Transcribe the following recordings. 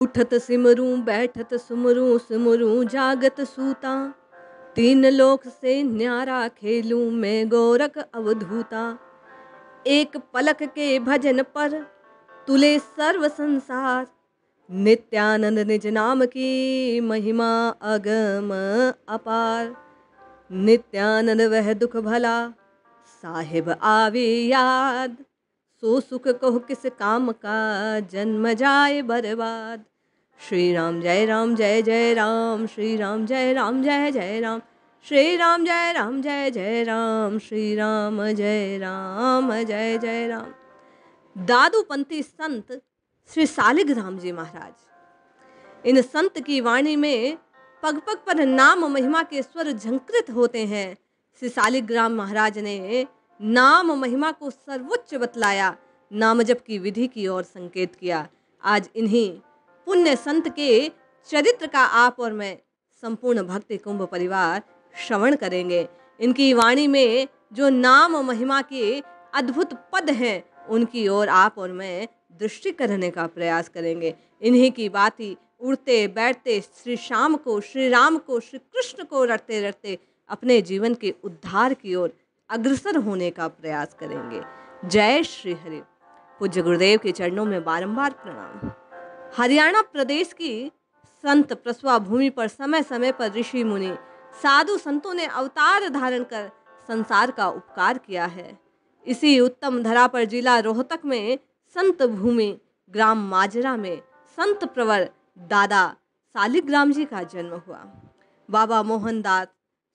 उठत सिमरूं बैठत सुमरूं सिमरूं जागत सूता, तीन लोक से न्यारा खेलूं मैं गोरख अवधूता। एक पलक के भजन पर तुले सर्व संसार, नित्यानंद निज नाम की महिमा अगम अपार। नित्यानंद वह दुख भला साहिब आवे याद, सो सुख कहो किस काम का जन्म जाए बर्बाद। श्री राम जय राम जय जय राम, श्री राम जय राम जय जय राम, श्री राम जय राम जय जय राम, श्री राम जय राम जय जय राम। दादूपंथी संत श्री सालिग्राम जी महाराज, इन संत की वाणी में पग पग पर नाम महिमा के स्वर झंकृत होते हैं। श्री सालिग्राम महाराज ने नाम महिमा को सर्वोच्च बतलाया, नाम जप की विधि की ओर संकेत किया। आज इन्हीं पुण्य संत के चरित्र का आप और मैं संपूर्ण भक्ति कुंभ परिवार श्रवण करेंगे। इनकी वाणी में जो नाम महिमा के अद्भुत पद हैं, उनकी ओर आप और मैं दृष्टि करने का प्रयास करेंगे। इन्हीं की बाती उड़ते बैठते श्री श्याम को, श्री राम को, श्री कृष्ण को रटते रटते अपने जीवन के उद्धार की ओर अग्रसर होने का प्रयास करेंगे। जय श्री हरि। पूज्य गुरुदेव के चरणों में बारंबार प्रणाम। हरियाणा प्रदेश की संत प्रसवा भूमि पर समय समय पर ऋषि मुनि साधु संतों ने अवतार धारण कर संसार का उपकार किया है। इसी उत्तम धरा पर जिला रोहतक में संत भूमि ग्राम माजरा में संत प्रवर दादा सालिग्राम जी का जन्म हुआ। बाबा मोहनदास,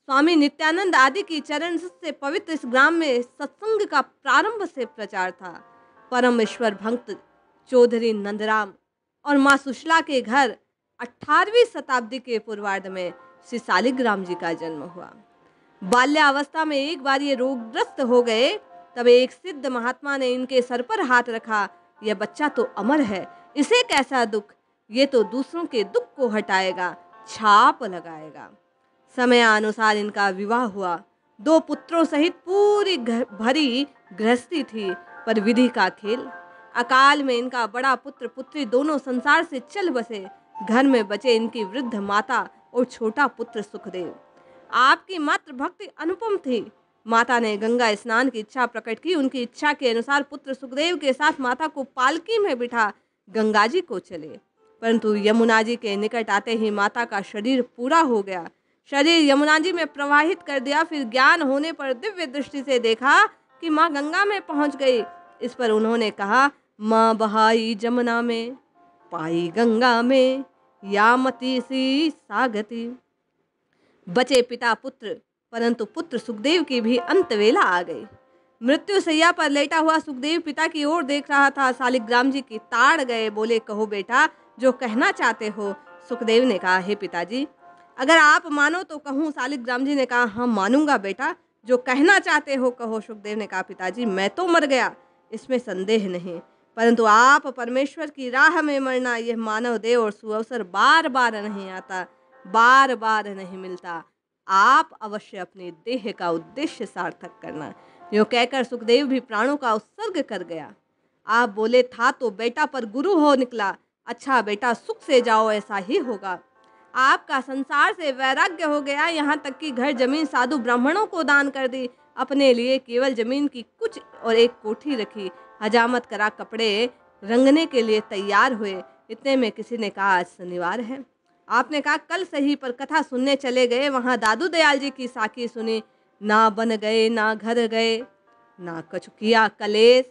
स्वामी नित्यानंद आदि की चरण से पवित्र इस ग्राम में सत्संग का प्रारंभ से प्रचार था। परम ईश्वर भक्त चौधरी नंदराम और माँ सुशीला के घर 18वीं शताब्दी के पूर्वार्ध में श्री सालिग्राम जी का जन्म हुआ। बाल्यावस्था में एक बार ये रोगग्रस्त हो गए, तब एक सिद्ध महात्मा ने इनके सर पर हाथ रखा। यह बच्चा तो अमर है, इसे कैसा दुख, ये तो दूसरों के दुख को हटाएगा, छाप लगाएगा। समयानुसार इनका विवाह हुआ। 2 पुत्रों सहित पूरी भरी गृहस्थी थी, पर विधि का खेल, अकाल में इनका बड़ा पुत्र पुत्री दोनों संसार से चल बसे। घर में बचे इनकी वृद्ध माता और छोटा पुत्र सुखदेव। आपकी मातृ भक्ति अनुपम थी। माता ने गंगा स्नान की इच्छा प्रकट की। उनकी इच्छा के अनुसार पुत्र सुखदेव के साथ माता को पालकी में बिठा गंगा जी को चले, परंतु यमुना जी के निकट आते ही माता का शरीर पूरा हो गया। शरीर यमुना जी में प्रवाहित कर दिया। फिर ज्ञान होने पर दिव्य दृष्टि से देखा कि माँ गंगा में पहुंच गई। इस पर उन्होंने कहा, माँ बहाई जमुना में, पाई गंगा में, यामती सी सागती। बचे पिता पुत्र, परंतु पुत्र सुखदेव की भी अंतवेला आ गई। मृत्यु सैया पर लेटा हुआ सुखदेव पिता की ओर देख रहा था। सालिग्राम जी की ताड़ गए। बोले, कहो बेटा, जो कहना चाहते हो। सुखदेव ने कहा, हे पिताजी, अगर आप मानो तो कहूँ। सालिग्राम जी ने कहा, हाँ मानूंगा बेटा, जो कहना चाहते हो कहो। सुखदेव ने कहा, पिताजी मैं तो मर गया, इसमें संदेह नहीं, परंतु आप परमेश्वर की राह में मरना, यह मानव देह और सुअवसर बार बार नहीं आता, बार बार नहीं मिलता। आप अवश्य अपने देह का उद्देश्य सार्थक करना। यूँ कहकर सुखदेव भी प्राणों का उत्सर्ग कर गया। आप बोले, था तो बेटा पर गुरु हो निकला। अच्छा बेटा, सुख से जाओ, ऐसा ही होगा। आपका संसार से वैराग्य हो गया, यहाँ तक कि घर जमीन साधु ब्राह्मणों को दान कर दी। अपने लिए केवल जमीन की कुछ और एक कोठी रखी। हजामत करा कपड़े रंगने के लिए तैयार हुए। इतने में किसी ने कहा, आज शनिवार है। आपने कहा, कल सही, पर कथा सुनने चले गए। वहाँ दादू दयाल जी की साखी सुनी। ना बन गए ना घर गए, ना कछु किया कलेश,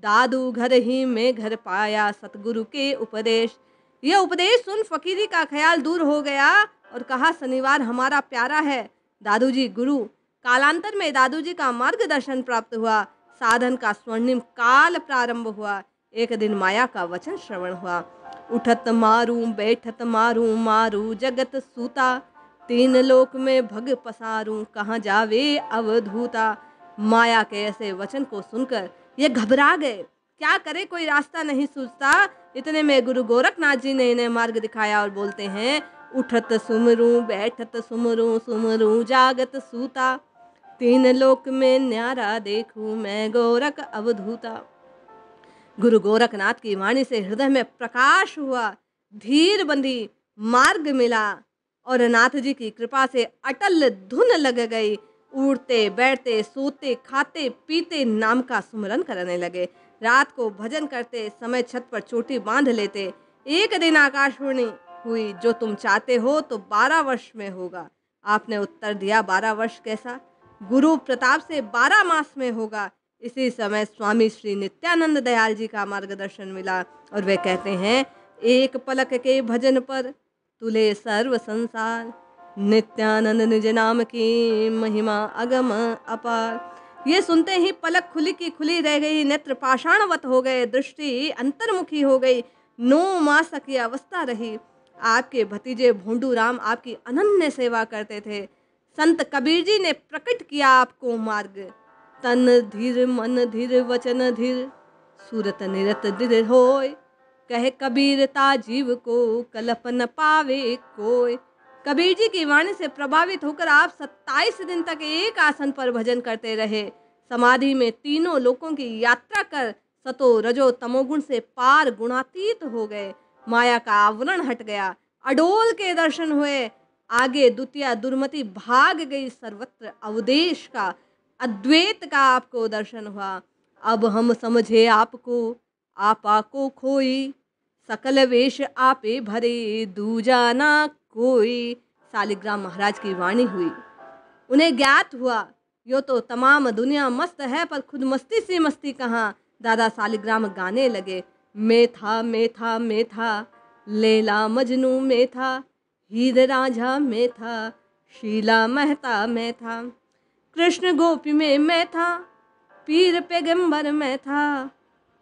दादू घर ही में घर पाया, सतगुरु के उपदेश। यह उपदेश सुन फकीरी का ख्याल दूर हो गया और कहा, शनिवार हमारा प्यारा है। दादू जी गुरु। कालांतर में दादू जी का मार्गदर्शन प्राप्त हुआ। साधन का स्वर्णिम काल प्रारंभ हुआ। एक दिन माया का वचन श्रवण हुआ। उठत मारू बैठत मारू, मारू जगत सूता, तीन लोक में भग पसारूं, कहाँ जावे अवधूता। माया के ऐसे वचन को सुनकर ये घबरा गए। क्या करे, कोई रास्ता नहीं सूझता। इतने में गुरु गोरखनाथ जी ने इन्हें मार्ग दिखाया और बोलते हैं, उठत सुमरूं बैठत सुमरूं, सुमरूं जागत सूता, तीन लोक में न्यारा देखूं मैं गोरख अवधूता। गुरु गोरखनाथ की वाणी से हृदय में प्रकाश हुआ। धीर बंधी मार्ग मिला और नाथ जी की कृपा से अटल धुन लग गई। उठते बैठते सोते खाते पीते नाम का सुमरन करने लगे। रात को भजन करते समय छत पर चोटी बांध लेते। एक दिन आकाशवाणी हुई, जो तुम चाहते हो तो 12 वर्ष में होगा। आपने उत्तर दिया, 12 वर्ष कैसा? गुरु प्रताप से 12 मास में होगा। इसी समय स्वामी श्री नित्यानंद दयाल जी का मार्गदर्शन मिला और वे कहते हैं, एक पलक के भजन पर तुले सर्व संसार, नित्यानंद निज नाम की महिमा अगम अपार। ये सुनते ही पलक खुली की खुली रह गई, नेत्र पाषाणवत हो गए, दृष्टि अंतर्मुखी हो गई। 9 मास की अवस्था रही। आपके भतीजे भोंडू राम आपकी अनन्य सेवा करते थे। संत कबीर जी ने प्रकट किया आपको मार्ग। तन धीर मन धीर वचन धीर, सूरत निरत धीर होय। कहे कबीर ता जीव को, कलप न पावे कोय। कबीर जी की वाणी से प्रभावित होकर आप 27 दिन तक एक आसन पर भजन करते रहे। समाधि में तीनों लोकों की यात्रा कर सतो रजो तमोगुण से पार गुणातीत हो गए। माया का आवरण हट गया, अडोल के दर्शन हुए। आगे द्वितीय दुर्मति भाग गई, सर्वत्र अवदेश का अद्वैत का आपको दर्शन हुआ। अब हम समझे आपको, आपा को खोई, सकल वेश आपे भरे, दूजा ना कोई। सालिग्राम महाराज की वाणी हुई। उन्हें ज्ञात हुआ, यो तो तमाम दुनिया मस्त है, पर खुद मस्ती सी मस्ती कहाँ। दादा सालिग्राम गाने लगे, मैं था मैं था मैं था, लैला मजनू में था, हीर रांझा में था, शीला मेहता में था, कृष्ण गोपी में मैं था, पीर पैगंबर में था,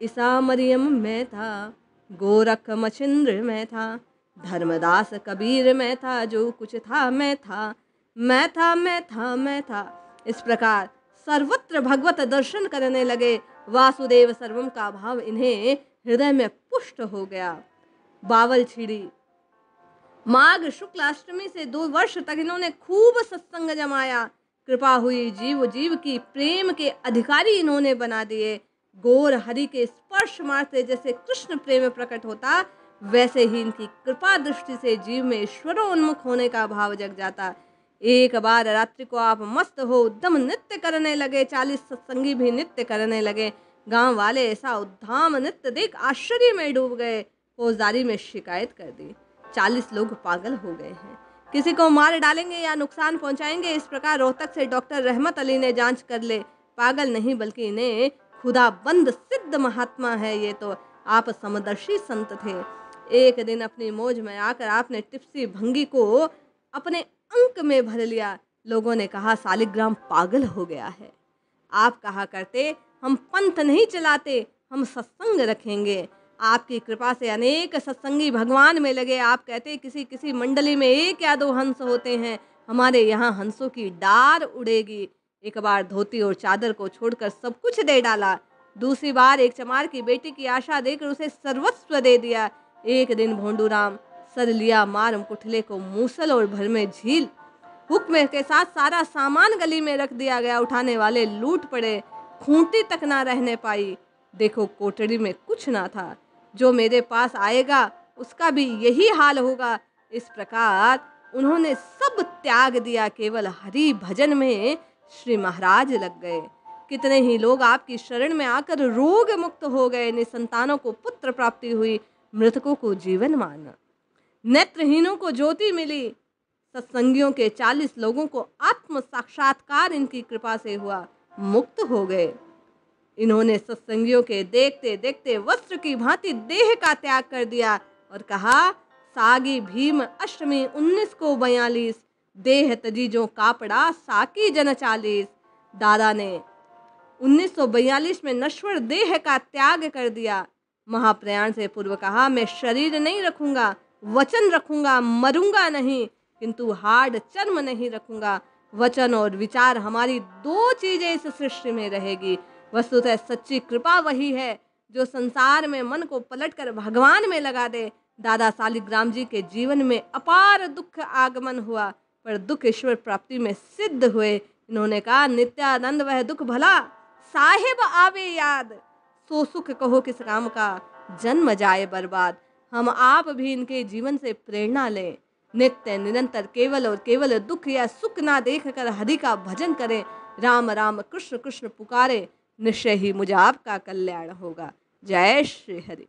ईसा मरियम में था, गोरख मचिंद्र में था, धर्मदास कबीर में था, जो कुछ था मैं था, मैं था मैं था मैं था। इस प्रकार सर्वत्र भगवत दर्शन करने लगे। वासुदेव सर्वम का भाव इन्हें हृदय में पुष्ट हो गया। बावल छिड़ी। माघ शुक्ल अष्टमी से 2 वर्ष तक इन्होंने खूब सत्संग जमाया। कृपा हुई, जीव जीव की प्रेम के अधिकारी इन्होंने बना दिए। गोर हरि के स्पर्श मारते जैसे कृष्ण प्रेम प्रकट होता, वैसे ही इनकी कृपा दृष्टि से जीव में ईश्वरोन्मुख होने का भाव जग जाता। एक बार रात्रि को आप मस्त हो उद्दम नृत्य करने लगे। 40 सत्संगी भी नृत्य करने लगे। गांव वाले ऐसा उद्दाम नृत्य देख आश्चर्य में डूब गए। फौजदारी में शिकायत कर दी। 40 लोग पागल हो गए हैं, किसी को मार डालेंगे या नुकसान पहुंचाएंगे। इस प्रकार रोहतक से डॉक्टर रहमत अली ने जांच कर ले। पागल नहीं बल्कि इन्हें खुदाबंद सिद्ध महात्मा है। ये तो आप समदर्शी संत थे। एक दिन अपनी मौज में आकर आपने टिप्सी भंगी को अपने अंक में भर लिया। लोगों ने कहा सालिग्राम पागल हो गया है। आप कहा करते, हम पंथ नहीं चलाते, हम सत्संग रखेंगे। आपकी कृपा से अनेक सत्संगी भगवान में लगे। आप कहते, किसी किसी मंडली में 1 या 2 हंस होते हैं, हमारे यहाँ हंसों की डार उड़ेगी। एक बार धोती और चादर को छोड़कर सब कुछ दे डाला। दूसरी बार एक चमार की बेटी की आशा देकर उसे सर्वस्व दे दिया। एक दिन भोंडू राम सर लिया मार मुकुठले को मूसल और भर में झील। हुक्म के साथ सारा सामान गली में रख दिया गया। उठाने वाले लूट पड़े, खूंटी तक ना रहने पाई। देखो कोठरी में कुछ ना था। जो मेरे पास आएगा उसका भी यही हाल होगा। इस प्रकार उन्होंने सब त्याग दिया। केवल हरि भजन में श्री महाराज लग गए। कितने ही लोग आपकी शरण में आकर रोग मुक्त हो गए। निसंतानों को पुत्र प्राप्ति हुई, मृतकों को जीवन माना, नेत्रहीनों को ज्योति मिली। सत्संगियों के 40 लोगों को आत्म साक्षात्कार इनकी कृपा से हुआ, मुक्त हो गए। इन्होंने सत्संगियों के देखते देखते वस्त्र की भांति देह का त्याग कर दिया और कहा, सागी भीम अष्टमी 19 को 42, देह तजीजों कापड़ा साकी जन 40। दादा ने 1942 में नश्वर देह का त्याग कर दिया। महाप्रयाण से पूर्व कहा, मैं शरीर नहीं रखूंगा, वचन रखूंगा, मरूंगा नहीं, किंतु हाड़ चर्म नहीं रखूंगा। वचन और विचार हमारी 2 चीजें इस सृष्टि में रहेगी। वस्तुतः सच्ची कृपा वही है जो संसार में मन को पलटकर भगवान में लगा दे। दादा सालिग्राम जी के जीवन में अपार दुख आगमन हुआ, पर दुख ईश्वर प्राप्ति में सिद्ध हुए। इन्होंने कहा, नित्यानंद वह दुख भला साहिब आवे याद, सो सुख कहो किस काम का, जन्म जाए बर्बाद। हम आप भी इनके जीवन से प्रेरणा लें। नित्य निरंतर केवल और केवल दुख या सुख ना देख कर हरि का भजन करें। राम राम कृष्ण कृष्ण पुकारे, निश्चय ही मुझे आपका कल्याण होगा। जय श्री हरि।